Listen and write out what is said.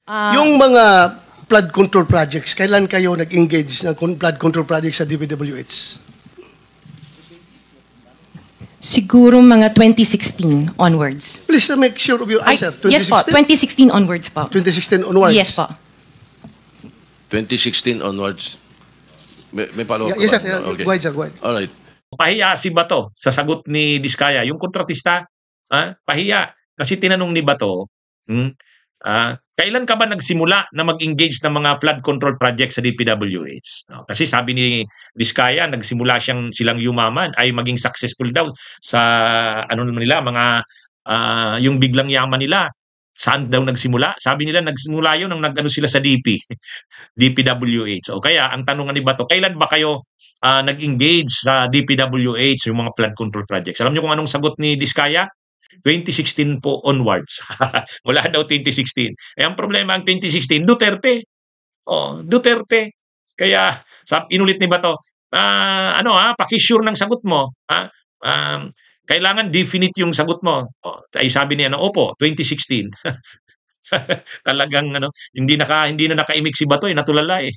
Yung mga flood control projects, kailan kayo nag-engage ng flood control projects sa DPWH? Siguro mga 2016 onwards. Please make sure of your answer. Yes po, 2016 onwards po. 2016 onwards? Yes po. 2016 onwards. May follow-up Yes, sir. ka ba? Okay. Go ahead, sir. Go ahead. Alright. Pahiya si Bato sa sagot ni Diskaya. Yung kontratista, pahiya. Kasi tinanong ni Bato, kailan ka ba nagsimula na mag-engage ng mga flood control project sa DPWH? No, kasi sabi ni Diskaya, nagsimula silang yumaman ay maging successful daw sa ano naman nila, mga yung biglang yaman nila. Saan daw nagsimula? Sabi nila nagsimula yun nang nag-ano sila sa DPWH. O kaya ang tanong ni Bato, kailan ba kayo nag-engage sa DPWH yung mga flood control projects? Alam niyo kung anong sagot ni Diskaya? 2016 po onwards. Wala daw 2016. Eh ang problema ang 2016, Duterte. Duterte. Kaya inulit ni Bato, paki-sure ng sagot mo. Kailangan definite yung sagot mo. Ay sabi niya, opo, 2016. Talagang hindi na nakaimik si Bato, natulala eh.